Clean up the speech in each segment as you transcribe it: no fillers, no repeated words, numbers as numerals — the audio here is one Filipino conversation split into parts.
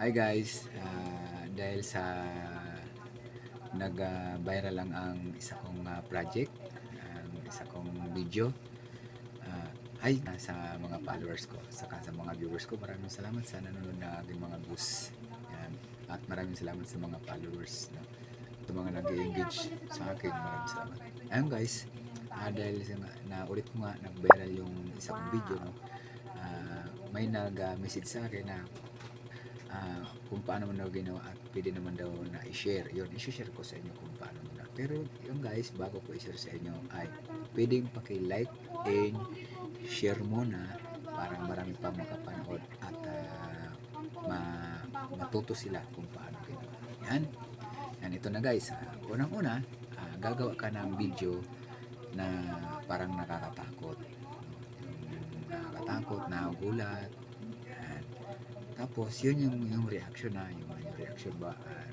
Hi guys, dahil sa nag-viral lang ang isa kong project, ang isa kong video. Hi sa mga followers ko, saka sa mga viewers ko, maraming salamat sa nanonood na aking mga views. Yan. At maraming salamat sa mga followers, no? Sa mga nag-engage sa akin, maraming salamat. Ayun guys, dahil na ulit ko nga nag-viral yung isa kong video, no? May nag-message sa akin na kung paano mo daw ginawa at pwede naman daw na i-share. Yun, i-share ko sa inyo kung paano mo na. Pero yung guys, bago ko i-share sa inyo ay pwedeng paki-like and share muna para marami pang makapanood at matuto sila kung paano ginawa. Yan. Yan, ito na guys. Unang-una, gagawa ka ng video na parang nakakatakot. Yung nakakatakot, nagugulat. Yan. Tapos yun yung reaction na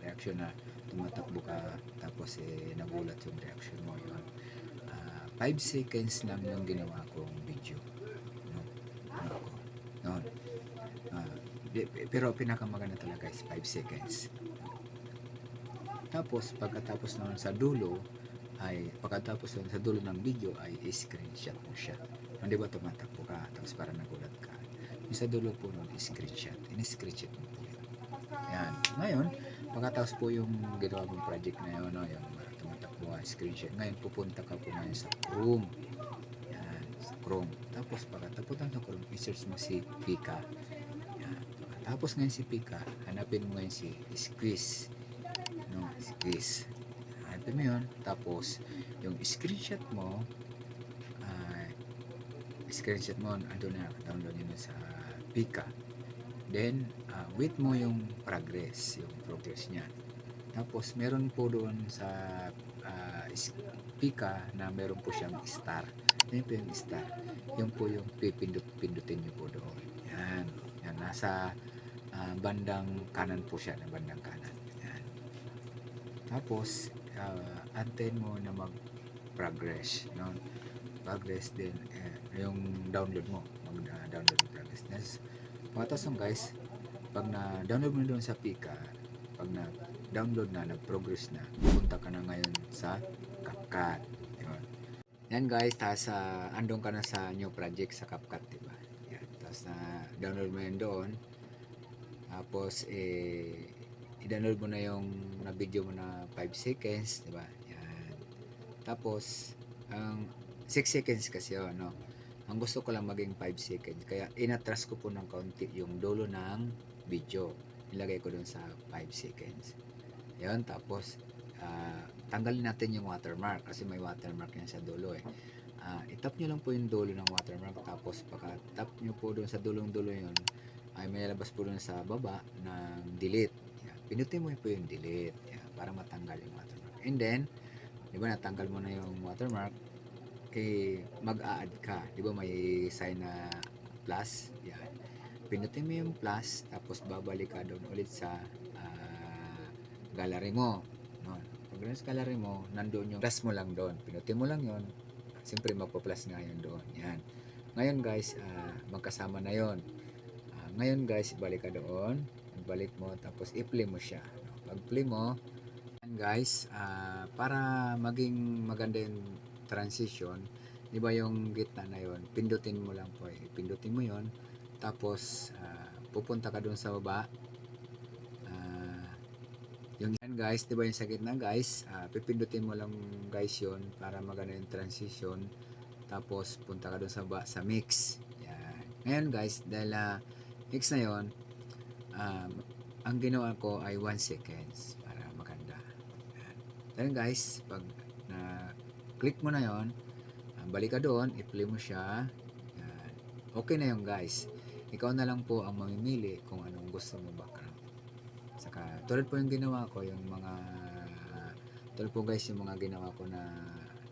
reaction na tumatakbo ka tapos nagulat yung reaction mo yun. 5 seconds lang yung ginawa kong video, no? Noon. Pero pinakamaganda talaga is 5 seconds. Tapos pagkatapos naman sa dulo sa dulo ng video ay screenshot mo siya. Hindi ba tumatakbo ka tapos parang nagulat ka? Yung sa dulo po nun screenshot. In-screenshot mo po yun. Yan. Ngayon, pagkatapos po yung ginawa mong project na yun, no, yung tumatakbo ka, screenshot. Ngayon, pupunta ka po ngayon sa Chrome. Yan, sa Chrome. Tapos, pagkatapos sa Chrome, i-search mo si Pika. Yan. Pagkatapos ngayon si Pika, hanapin mo ngayon si Squeeze. No, Squeeze. Hanapin mo yun. Tapos, yung screenshot mo, ando na, download nyo na sa Pika. Then, wait mo yung progress niya. Tapos, meron po doon sa Pika na meron po siyang star. Yan po yung star. Yung po yung pindutin nyo po doon. Yan. Yan. Nasa bandang kanan po siya, na bandang kanan. Yan. Tapos, antayin mo na mag-progress. No? Progress din, yung download mo. Mag-download yung progress. Pagkatapos guys, pag na-download mo doon sa Pika, pag na-download na, nag-progress na, pupunta ka na ngayon sa CapCut. Yun. Yan guys, tapos andun ka na sa new project sa CapCut, diba? Yan. Tapos na-download mo yun doon. Tapos, i-download mo na yung na-video mo na 5 seconds, diba? Yan. Tapos, ang 6 seconds kasi yun, no? Ang gusto ko lang maging 5 seconds. Kaya inatras ko po ng kaunti yung dulo ng video. Nilagay ko dun sa 5 seconds. Yun, tapos tanggalin natin yung watermark kasi may watermark yan sa dulo eh. I-tap nyo lang po yung dulo ng watermark. Tapos pagka-tap nyo po dun sa dulong-dulo yun, ay may lalabas po dun sa baba ng delete. Yan. Pinutin mo po yung delete. Yan, para matanggal yung watermark. And then, di ba natanggal mo na yung watermark, mag-a-add ka. Di ba may sign na plus? Yan. Pinutin mo yung plus, tapos babalik ka doon ulit sa gallery mo. No? Pag sa gallery mo, nandoon yung plus mo lang doon. Pinutin mo lang yon. Siyempre magpa-plus nga yun doon. Yan. Ngayon guys, magkasama na yon. Ngayon guys, balik ka doon. Balik mo, tapos i-play mo siya. Pag-play mo, yan guys, para maging maganda yung transition, di ba yung gitna na yon, pindutin mo lang po, pindutin mo yon, tapos pupunta ka dun sa baba, yung yan guys, di ba yung sa gitna guys, pipindutin mo lang guys yon para maganda yung transition, tapos punta ka dun sa baba sa mix. Yan. Ngayon guys, dahil mix na yon, ang ginawa ko ay 1 seconds para maganda. Yan. Then guys, pag click mo na yon, balik ka doon, i-play mo siya. Yan. Okay na yon guys. Ikaw na lang po ang mamimili kung anong gusto mo background. Saka tulad po yung ginawa ko, yung mga tulad po guys yung mga ginawa ko na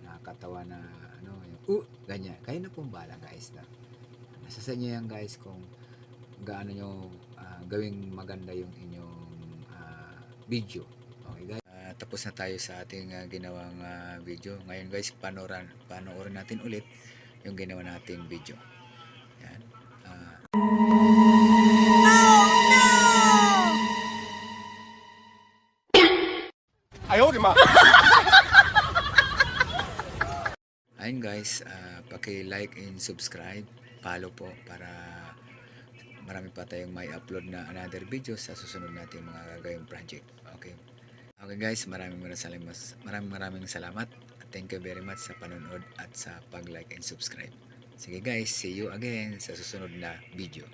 nakakatawa na ano, yung ganyan. Kayo na pong bala guys na. Nasa sa inyo yan guys kung gaano nyo gawing maganda yung inyong video. Okay guys. Tapos na tayo sa ating ginawang video. Ngayon guys, panoorin natin ulit yung ginawa nating video. Yan. Ayun guys, paki-like and subscribe, follow po para marami pa tayong may upload na another video sa susunod nating mga gagawing project. Okay. Okay guys, maraming salamat. Thank you very much sa panonood at sa pag-like and subscribe. Sige guys, see you again sa susunod na video.